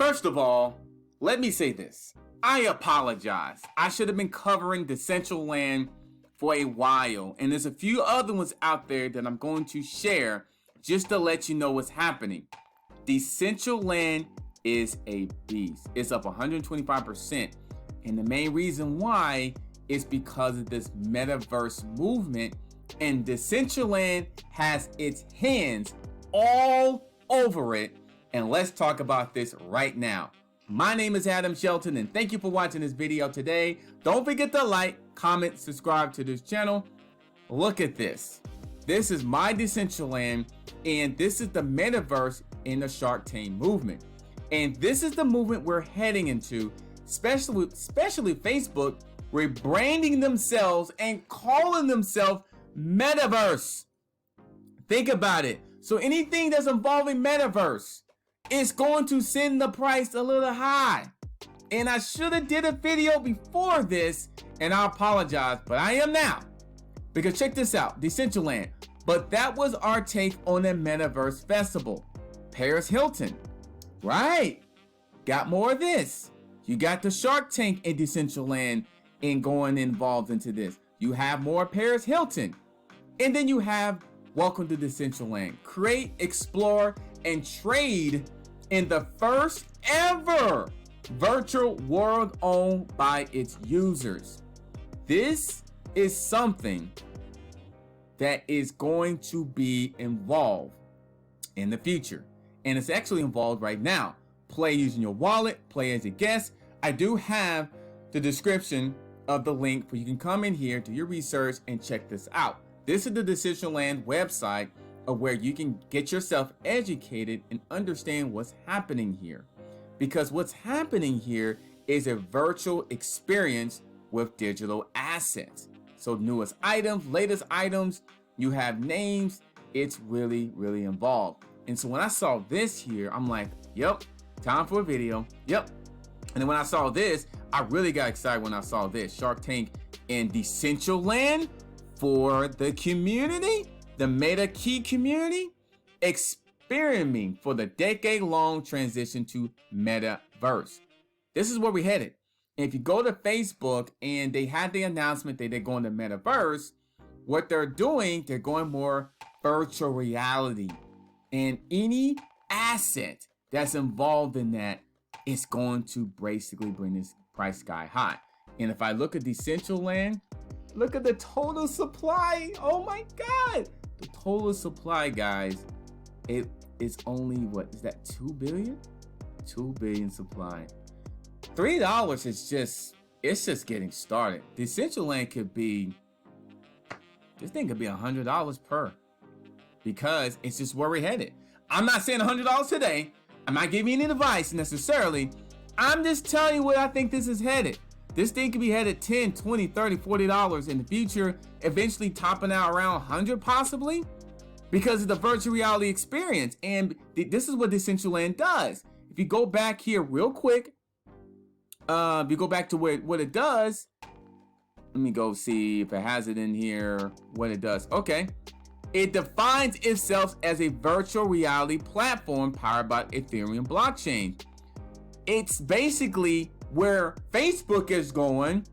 First of all, let me say this. I apologize. I should have been covering Decentraland for a while, and there's a few other ones out there that I'm going to share just to let you know what's happening. Decentraland is a beast. It's up 125%, and the main reason why is because of this metaverse movement, and Decentraland has its hands all over it. And let's talk about this right now. My name is Adam Shelton, and thank you for watching this video today. Don't forget to like, comment, subscribe to this channel. Look at this. This is my Decentraland, and this is the metaverse in the Shark Tank movement. And this is the movement we're heading into, especially Facebook rebranding themselves and calling themselves Metaverse. Think about it. So anything that's involving Metaverse, it's going to send the price a little high. And I should have did a video before this, and I apologize, but I am now. Because check this out, Decentraland. But that was our take on the Metaverse Festival. Paris Hilton, right? Got more of this. You got the Shark Tank in Decentraland and going involved into this. You have more Paris Hilton. And then you have Welcome to Decentraland. Create, explore, and trade in the first ever virtual world owned by its users. This is something that is going to be involved in the future. And it's actually involved right now. Play using your wallet, play as a guest. I do have the description of the link where you can come in here, do your research, and check this out. This is the Decentraland website of where you can get yourself educated and understand what's happening here. Because what's happening here is a virtual experience with digital assets. So newest items, latest items, you have names, it's really, really involved. And so when I saw this here, I'm like, yep, time for a video, yep. And then when I saw this, I really got excited when I saw this. Shark Tank and Decentraland for the community, the 𝐒𝐭𝐸 community, experimenting for the decade-long transition to Metaverse. This is where we're headed. And if you go to Facebook and they had the announcement that they're going to Metaverse, what they're doing, they're going more virtual reality. And any asset that's involved in that is going to basically bring this price sky high. And if I look at Decentraland, look at the total supply. Oh my God. The total supply, guys, it is only, what is that, 2 billion? 2 billion supply. $3 is just, it's just getting started. Decentraland could be, this thing could be $100 per, because it's just where we're headed. I'm not saying $100 today. I'm not giving any advice necessarily. I'm just telling you where I think this is headed. This thing could be headed $10, $20, $30, $40 in the future, eventually topping out around 100 possibly, because of the virtual reality experience. And this is what Decentraland does. If you go back here real quick, if you go back to what it does, let me go see if it has it in here, what it does. Okay. It defines itself as a virtual reality platform powered by Ethereum blockchain. It's basically where Facebook is going,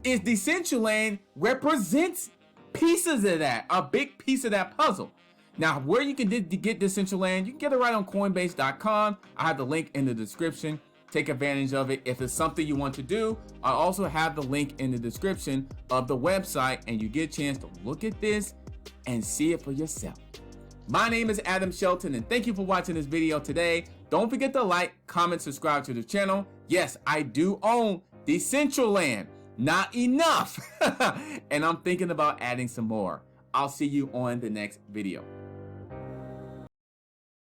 is Decentraland represents pieces of that, a big piece of that puzzle. Now, where you can get Decentraland, you can get it right on Coinbase.com. I have the link in the description. Take advantage of it if it's something you want to do. I also have the link in the description of the website, and you get a chance to look at this and see it for yourself. My name is Adam Shelton, and thank you for watching this video today. Don't forget to like, comment, subscribe to the channel. Yes, I do own Decentraland. Not enough. And I'm thinking about adding some more. I'll see you on the next video.